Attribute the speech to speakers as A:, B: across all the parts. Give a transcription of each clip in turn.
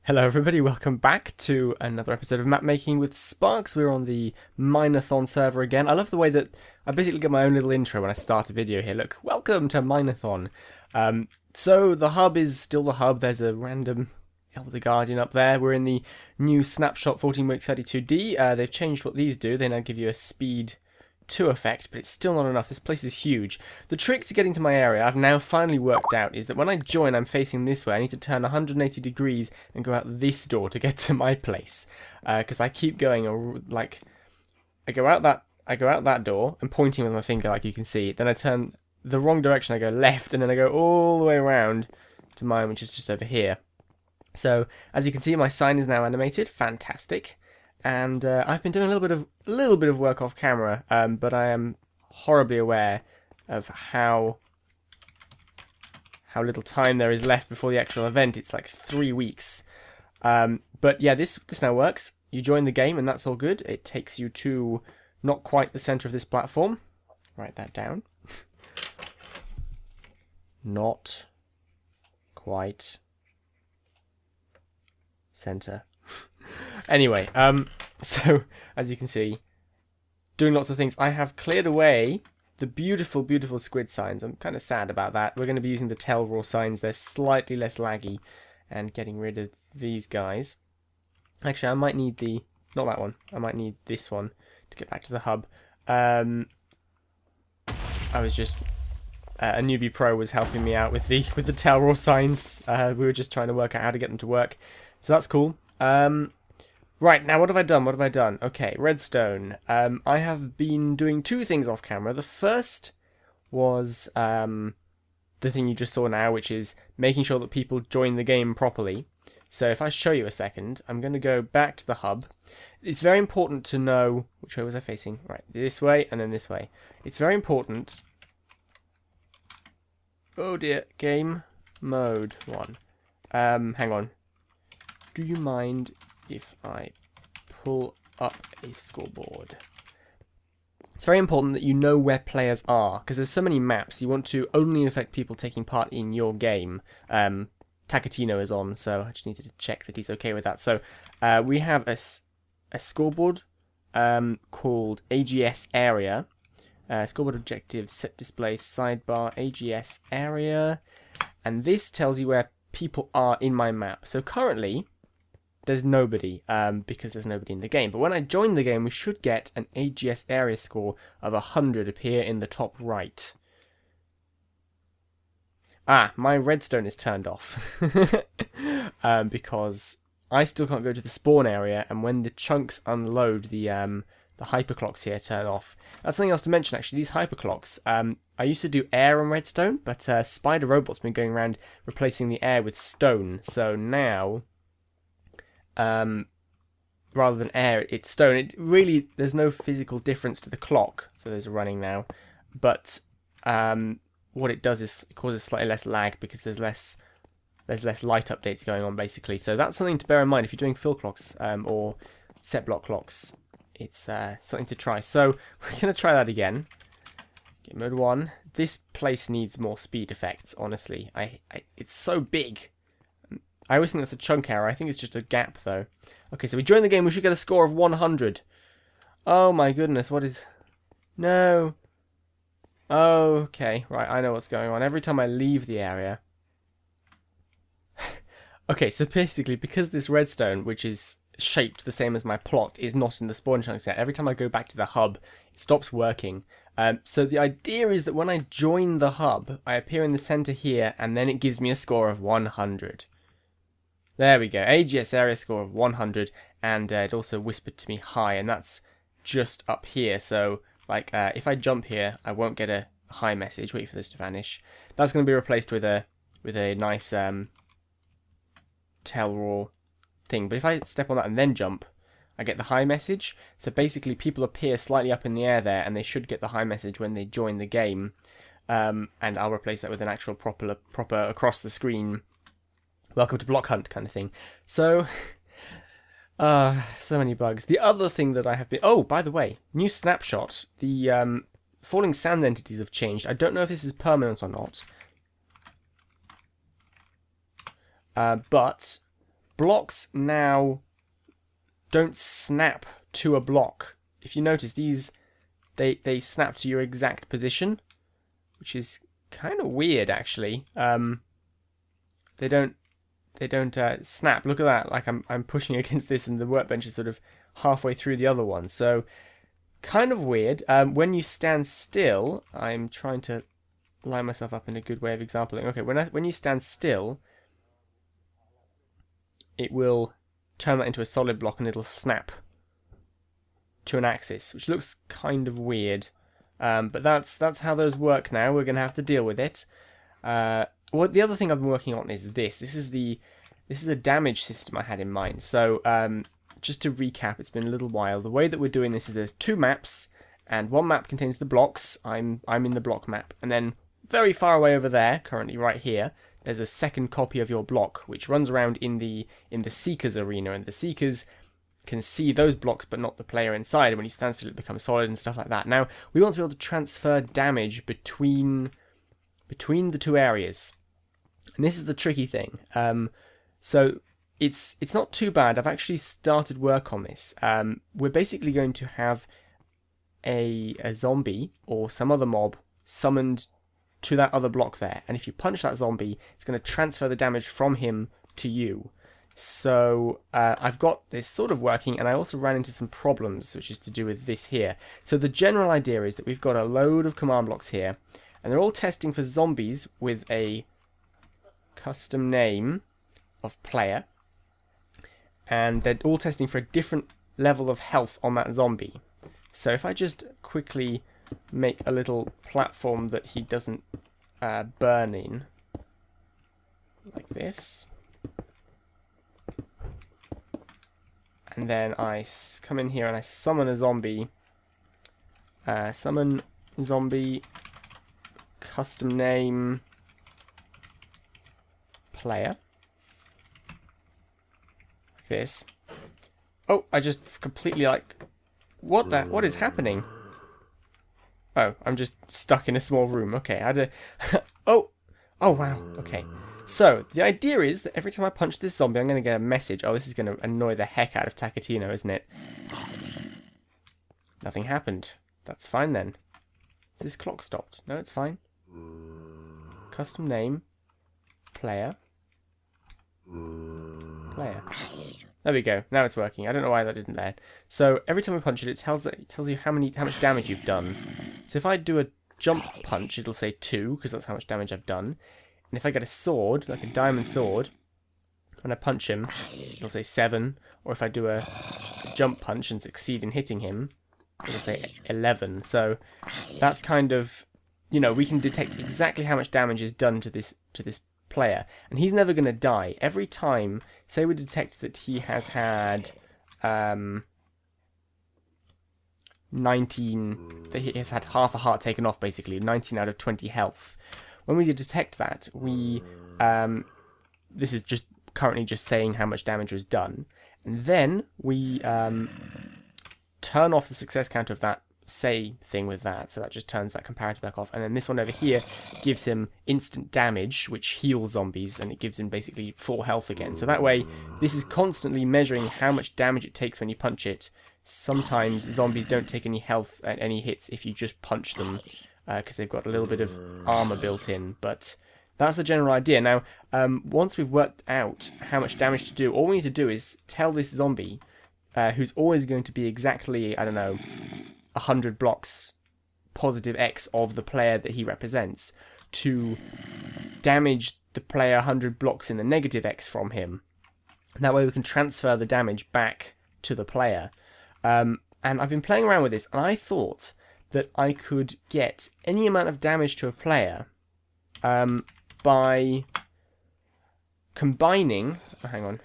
A: Hello everybody, welcome back to another episode of Map Making with Sparks. We're on the Mineathon server again. I love the way that I basically get my own little intro when I start a video here. Look, welcome to Mineathon. So the hub is still the hub. There's a random Elder Guardian up there. We're in the new Snapshot 14.32D. They've changed what these do. They now give you a speed 2 effect, but it's still not enough. This place is huge. The trick to getting to my area, I've now finally worked out, is that when I join, I'm facing this way. I need to turn 180 degrees and go out this door to get to my place. Because I keep going, like, I go out that door and pointing with my finger, like you can see. Then I turn the wrong direction. I go left, and then I go all the way around to mine, which is just over here. So as you can see, my sign is now animated. Fantastic. And I've been doing a little bit of work off camera, but I am horribly aware of how little time there is left before the actual event. It's like 3 weeks. But yeah, this now works. You join the game, and that's all good. It takes you to not quite the center of this platform. Write that down. Not quite center. Anyway, so as you can see, doing lots of things. I have cleared away the beautiful, beautiful squid signs. I'm kind of sad about that. We're going to be using the tell raw signs. They're slightly less laggy, and getting rid of these guys. Actually, I might need not that one. I might need this one to get back to the hub. I was just a newbie pro was helping me out with the tell raw signs. We were just trying to work out how to get them to work, so that's cool. Right, now what have I done? Okay, redstone. I have been doing 2 things off camera. The first was the thing you just saw now, which is making sure that people join the game properly. So if I show you a second, I'm going to go back to the hub. It's very important to know... Which way was I facing? Right, this way and then this way. It's very important... Oh dear, game mode 1. Hang on. Do you mind if I pull up a scoreboard? It's very important that you know where players are, because there's so many maps. You want to only affect people taking part in your game. Takatino is on, so I just needed to check that he's okay with that. So we have a scoreboard called AGS area. Scoreboard objectives, set display, sidebar, AGS area. And this tells you where people are in my map. So currently... there's nobody, because there's nobody in the game. But when I join the game, we should get an AGS area score of 100 appear in the top right. Ah, my redstone is turned off. Because I still can't go to the spawn area, and when the chunks unload, the hyperclocks here turn off. That's something else to mention, actually. These hyperclocks, I used to do air on redstone, but Spider Robot's been going around replacing the air with stone. So now... rather than air, it's stone. It really, there's no physical difference to the clock, so those are running now. But what it does is it causes slightly less lag because there's less light updates going on, basically. So that's something to bear in mind if you're doing fill clocks or set block clocks. It's something to try. So we're gonna try that again. Game mode 1. This place needs more speed effects. Honestly, it's so big. I always think that's a chunk error. I think it's just a gap, though. Okay, so we join the game. We should get a score of 100. Oh, my goodness. What is... No. Oh, okay. Right, I know what's going on. Every time I leave the area... Okay, so basically, because this redstone, which is shaped the same as my plot, is not in the spawn chunk set, every time I go back to the hub, it stops working. So the idea is that when I join the hub, I appear in the center here, and then it gives me a score of 100. There we go, AGS area score of 100, and it also whispered to me hi, and that's just up here. So, like, if I jump here, I won't get a hi message. Wait for this to vanish. That's going to be replaced with a nice tell raw thing. But if I step on that and then jump, I get the hi message. So basically, people appear slightly up in the air there, and they should get the hi message when they join the game. And I'll replace that with an actual proper across the screen welcome to block hunt kind of thing. So, so many bugs. The other thing that I have been... Oh, by the way, new snapshot. The falling sand entities have changed. I don't know if this is permanent or not. But blocks now don't snap to a block. If you notice, these they snap to your exact position, which is kind of weird actually. They don't snap. Look at that. Like I'm pushing against this, and the workbench is sort of halfway through the other one. So kind of weird. When you stand still, I'm trying to line myself up in a good way of exampling. Okay, when you stand still, it will turn that into a solid block and it'll snap to an axis, which looks kind of weird. But that's how those work now. We're gonna have to deal with it. What the other thing I've been working on is this. This is a damage system I had in mind. So just to recap, it's been a little while. The way that we're doing this is there's two maps, and one map contains the blocks. I'm in the block map, and then very far away over there, currently right here, there's a second copy of your block which runs around in the Seekers arena, and the Seekers can see those blocks but not the player inside, and when you stand still it becomes solid and stuff like that. Now we want to be able to transfer damage between the two areas, and this is the tricky thing. So it's not too bad. I've actually started work on this. We're basically going to have a zombie or some other mob summoned to that other block there, and if you punch that zombie, it's going to transfer the damage from him to you. So I've got this sort of working, and I also ran into some problems, which is to do with this here. So the general idea is that we've got a load of command blocks here, and they're all testing for zombies with a custom name of player, and they're all testing for a different level of health on that zombie. So if I just quickly make a little platform that he doesn't burn in, like this, and then I come in here and I summon a zombie, summon zombie, custom name, player, like this. Oh, I just completely what is happening? Oh, I'm just stuck in a small room. Okay, I had a... oh wow, okay. So, the idea is that every time I punch this zombie, I'm going to get a message. Oh, this is going to annoy the heck out of Takatino, isn't it? Nothing happened. That's fine then. Is this clock stopped? No, it's fine. Custom name. Player. Player. There we go. Now it's working. I don't know why that didn't there. So every time we punch it, it tells you how much damage you've done. So if I do a jump punch, it'll say 2 because that's how much damage I've done. And if I get a sword, like a diamond sword, when I punch him, it'll say 7. Or if I do a jump punch and succeed in hitting him, it'll say 11. So that's kind of, you know, we can detect exactly how much damage is done to this player, and he's never going to die. Every time, say we detect that he has had 19, that he has had half a heart taken off, basically 19 out of 20 health. When we detect that, we this is just currently just saying how much damage was done, and then we turn off the success counter of that say thing with that, so that just turns that comparator back off, and then this one over here gives him instant damage, which heals zombies, and it gives him basically full health again. So that way, this is constantly measuring how much damage it takes when you punch it. Sometimes zombies don't take any health and any hits if you just punch them, because they've got a little bit of armor built in, but that's the general idea. Now, once we've worked out how much damage to do, all we need to do is tell this zombie, who's always going to be exactly, I don't know, 100 blocks positive X of the player that he represents, to damage the player 100 blocks in the negative X from him. That way we can transfer the damage back to the player. And I've been playing around with this, and I thought that I could get any amount of damage to a player by combining... Oh, hang on.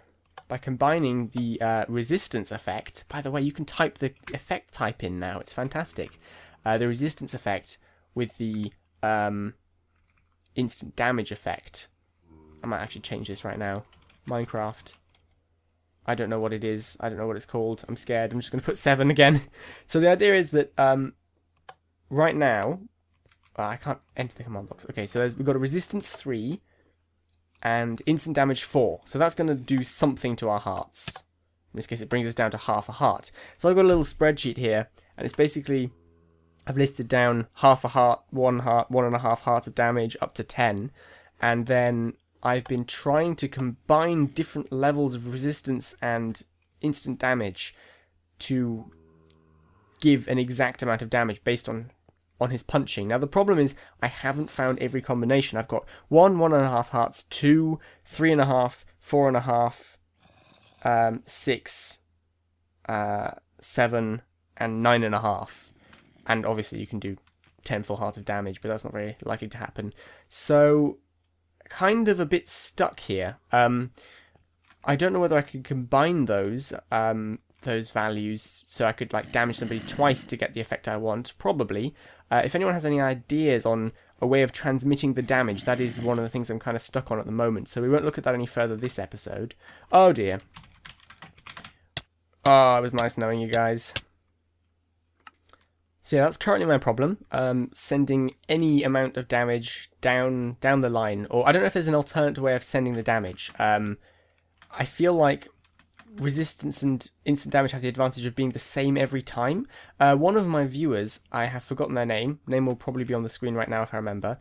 A: By combining the resistance effect. By the way, you can type the effect type in now. It's fantastic. The resistance effect with the instant damage effect. I might actually change this right now. Minecraft. I don't know what it is. I don't know what it's called. I'm scared. I'm just going to put 7 again. So the idea is that right now... I can't enter the command box. Okay, so we've got a resistance 3. and instant damage 4. So that's going to do something to our hearts. In this case, it brings us down to half a heart. So I've got a little spreadsheet here, and it's basically, I've listed down half a heart, 1.5 hearts of damage, up to 10. And then I've been trying to combine different levels of resistance and instant damage to give an exact amount of damage based on his punching. Now the problem is I haven't found every combination. I've got 1.5 hearts, 2, 3.5, 4.5, 6, 7, and 9.5. And obviously you can do 10 full hearts of damage, but that's not very likely to happen. So kind of a bit stuck here. I don't know whether I could combine those values so I could like damage somebody twice to get the effect I want. Probably. If anyone has any ideas on a way of transmitting the damage, that is one of the things I'm kind of stuck on at the moment. So we won't look at that any further this episode. Oh dear. Oh, it was nice knowing you guys. So yeah, that's currently my problem. Sending any amount of damage down the line. Or I don't know if there's an alternate way of sending the damage. I feel like resistance and instant damage have the advantage of being the same every time. One of my viewers, I have forgotten their name will probably be on the screen right now if I remember,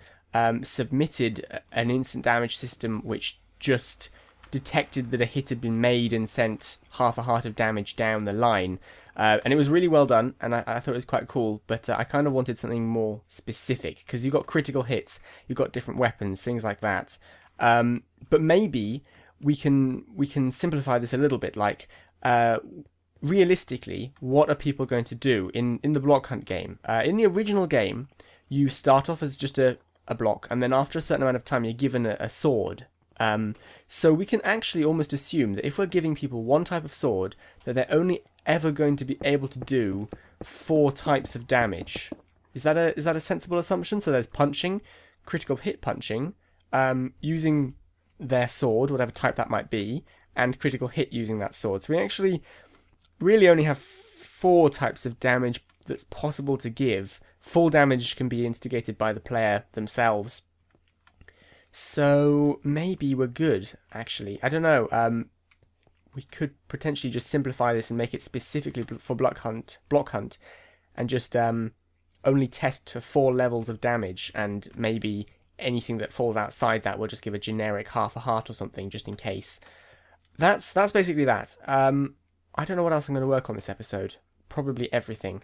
A: submitted an instant damage system which just detected that a hit had been made and sent half a heart of damage down the line. And it was really well done, and I thought it was quite cool, but I kind of wanted something more specific, because you've got critical hits, you've got different weapons, things like that. But maybe we can simplify this a little bit, like realistically, what are people going to do in the block hunt game? In the original game, you start off as just a block, and then after a certain amount of time you're given a sword. So we can actually almost assume that if we're giving people one type of sword, that they're only ever going to be able to do 4 types of damage. Is that a sensible assumption? So there's punching, critical hit punching, using their sword, whatever type that might be, and critical hit using that sword. So we actually really only have 4 types of damage that's possible to give. Full damage can be instigated by the player themselves. So maybe we're good, actually. I don't know. We could potentially just simplify this and make it specifically for block hunt, and just only test for 4 levels of damage, and maybe anything that falls outside that will just give a generic half a heart or something, just in case. That's basically that. I don't know what else I'm going to work on this episode. Probably everything.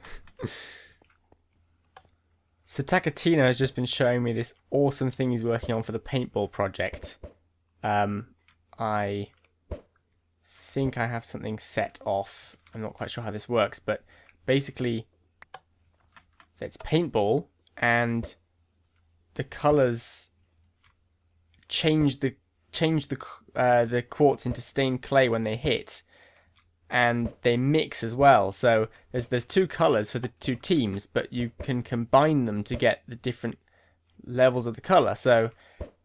A: So Takatino has just been showing me this awesome thing he's working on for the Paintball project. I think I have something set off. I'm not quite sure how this works, but basically it's Paintball, and the colours change the quartz into stained clay when they hit, and they mix as well. So there's 2 colours for the 2 teams, but you can combine them to get the different levels of the colour. So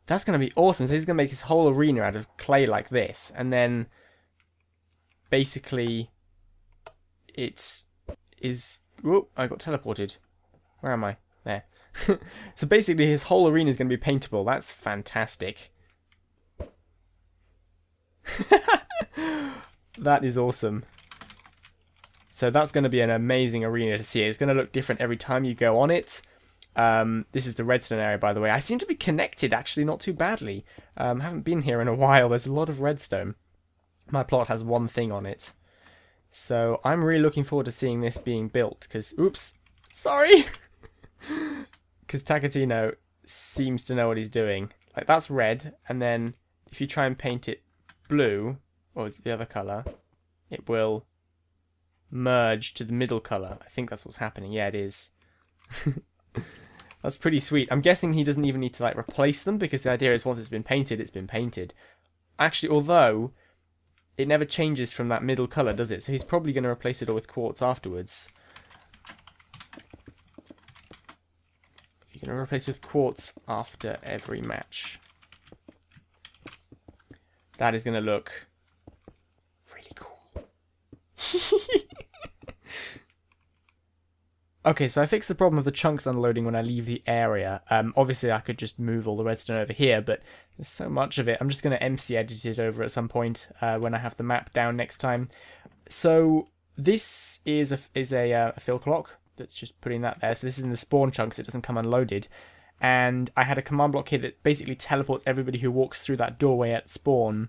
A: that's going to be awesome. So he's going to make his whole arena out of clay like this, and then basically it is... Whoop, I got teleported. Where am I? There. So basically his whole arena is going to be paintable. That's fantastic. That is awesome. So that's going to be an amazing arena to see. It's going to look different every time you go on it. This is the redstone area, by the way. I seem to be connected, actually, not too badly. Haven't been here in a while. There's a lot of redstone. My plot has 1 thing on it. So I'm really looking forward to seeing this being built, because... Oops! Sorry! Because Takatino seems to know what he's doing. Like, that's red, and then if you try and paint it blue, or the other colour, it will merge to the middle colour. I think that's what's happening. Yeah, it is. That's pretty sweet. I'm guessing he doesn't even need to like replace them, because the idea is once it's been painted, it's been painted. Actually, although it never changes from that middle colour, does it? So he's probably going to replace it all with quartz afterwards. You're going to replace with quartz after every match. That is going to look really cool. Okay, so I fixed the problem of the chunks unloading when I leave the area. Obviously, I could just move all the redstone over here, but there's so much of it. I'm just going to MC edit it over at some point when I have the map down next time. So this is a fill clock that's just putting that there. So this is in the spawn chunks. It doesn't come unloaded. And I had a command block here that basically teleports everybody who walks through that doorway at spawn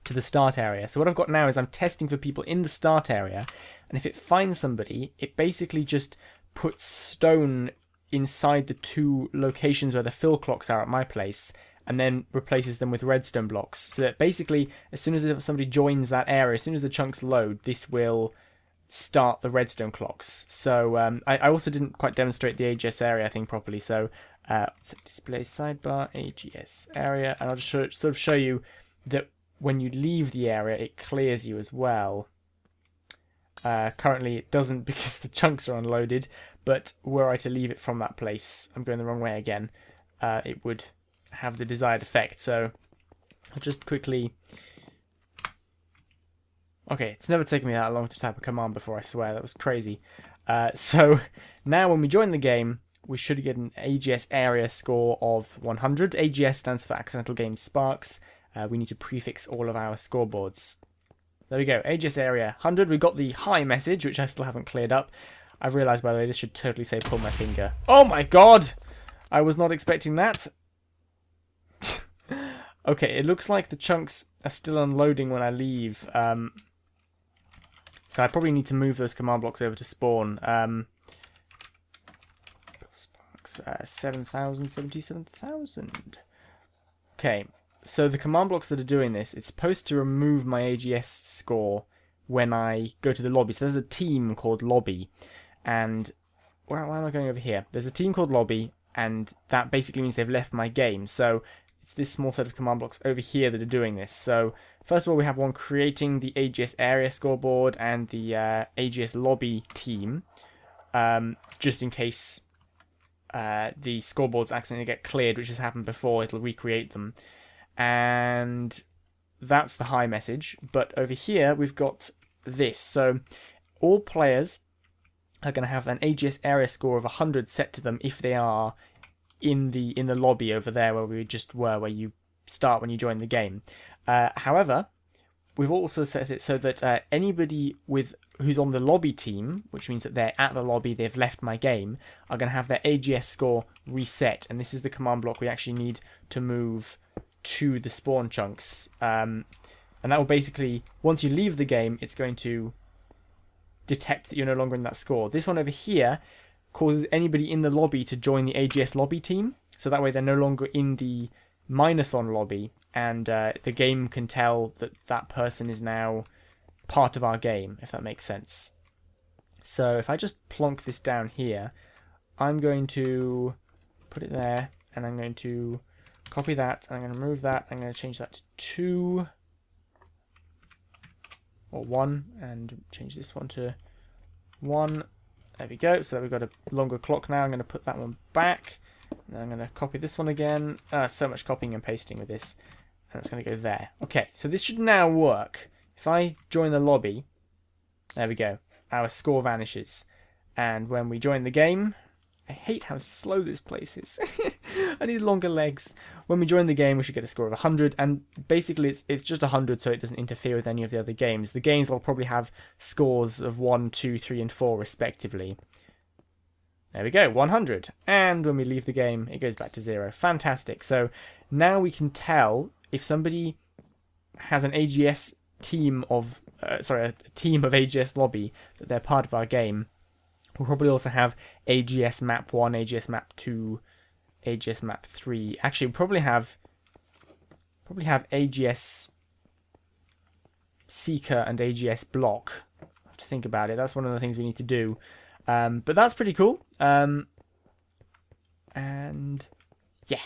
A: to the start area. So what I've got now is I'm testing for people in the start area. And if it finds somebody, it basically just puts stone inside the two locations where the fill clocks are at my place, and then replaces them with redstone blocks. So that basically, as soon as somebody joins that area, as soon as the chunks load, this will start the redstone clocks. So I also didn't quite demonstrate the AGS area thing properly. So display sidebar AGS area, and I'll just sort of show you that when you leave the area, it clears you as well. Currently it doesn't because the chunks are unloaded, but were I to leave it from that place, I'm going the wrong way again, it would have the desired effect. So I'll just quickly... Okay, it's never taken me that long to type a command before, I swear, that was crazy. So now when we join the game, we should get an AGS area score of 100. AGS stands for Accidental Game Sparks. We need to prefix all of our scoreboards. There we go, AGS area 100. We've got the hi message, which I still haven't cleared up. I've realised, by the way, this should totally say pull my finger. Oh my god! I was not expecting that. Okay, it looks like the chunks are still unloading when I leave. So I probably need to move those command blocks over to spawn. Sparks, 7,000, 77,000. Okay. So the command blocks that are doing this, it's supposed to remove my AGS score when I go to the lobby. So there's a team called Lobby, and why am I going over here? There's a team called Lobby, and that basically means they've left my game. So it's this small set of command blocks over here that are doing this. So first of all, we have one creating the AGS area scoreboard and the AGS lobby team, just in case the scoreboards accidentally get cleared, which has happened before. It'll recreate them. And that's the hi message. But over here we've got this. So all players are going to have an AGS area score of 100 set to them if they are in the lobby over there where we just were, where you start when you join the game. However, we've also set it so that anybody who's on the lobby team, which means that they're at the lobby, they've left my game, are going to have their AGS score reset. And this is the command block we actually need to move to the spawn chunks, and that will basically, once you leave the game, it's going to detect that you're no longer in that score. This one over here causes anybody in the lobby to join the AGS lobby team, so that way they're no longer in the Mineathon lobby, and the game can tell that that person is now part of our game, if that makes sense. So if I just plonk this down here, I'm going to put it there, and I'm going to copy that, I'm going to move that, I'm going to change that to 2 or 1, and change this one to 1. There we go, so we've got a longer clock now. I'm going to put that one back, and I'm going to copy this one again. So much copying and pasting with this, and it's going to go there. Okay, so this should now work. If I join the lobby, there we go, our score vanishes, and when we join the game, I hate how slow this place is. I need longer legs. When we join the game, we should get a score of 100, and basically it's just 100 so it doesn't interfere with any of the other games. The games will probably have scores of 1, 2, 3, and 4 respectively. There we go, 100. And when we leave the game, it goes back to 0. Fantastic. So now we can tell if somebody has an AGS team of... a team of AGS lobby, that they're part of our game. We'll probably also have AGS map 1, AGS map 2, AGS map 3. Actually, we'll probably have AGS Seeker and AGS Block. I have to think about it. That's one of the things we need to do. But that's pretty cool. And yeah.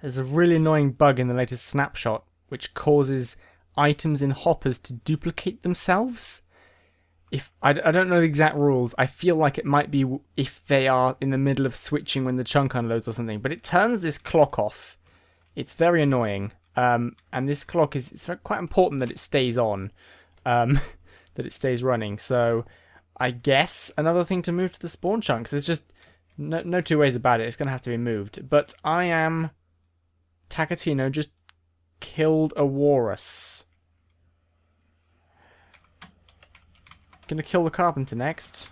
A: There's a really annoying bug in the latest snapshot which causes items in hoppers to duplicate themselves. If I don't know the exact rules, I feel like it might be if they are in the middle of switching when the chunk unloads or something, but it turns this clock off. It's very annoying, and this clock it's quite important that it stays on, that it stays running. So I guess, another thing to move to the spawn chunks. There's just no two ways about it. It's going to have to be moved. But I am... Takatino just killed a walrus. Gonna kill the carpenter next.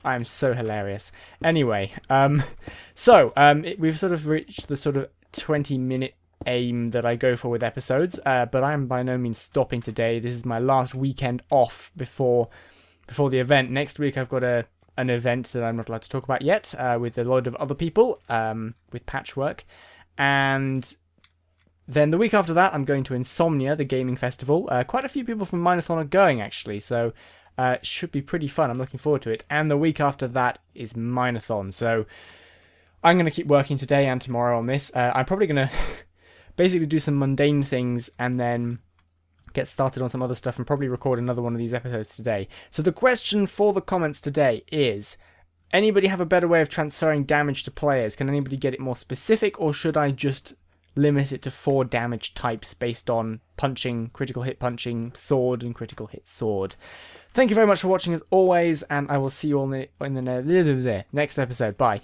A: I am so hilarious. Anyway, we've sort of reached the sort of 20-minute aim that I go for with episodes, but I'm by no means stopping today. This is my last weekend off before the event. Next week I've got an event that I'm not allowed to talk about yet, with a load of other people, with Patchwork, and then the week after that I'm going to Insomnia, the gaming festival. Quite a few people from Mineathon are going, actually, so it should be pretty fun. I'm looking forward to it. And the week after that is Mineathon, so I'm going to keep working today and tomorrow on this. I'm probably going to basically do some mundane things and then get started on some other stuff and probably record another one of these episodes today. So the question for the comments today is, anybody have a better way of transferring damage to players? Can anybody get it more specific, or should I just limit it to 4 damage types based on punching, critical hit punching, sword, and critical hit sword? Thank you very much for watching as always, and I will see you all in the next episode. Bye.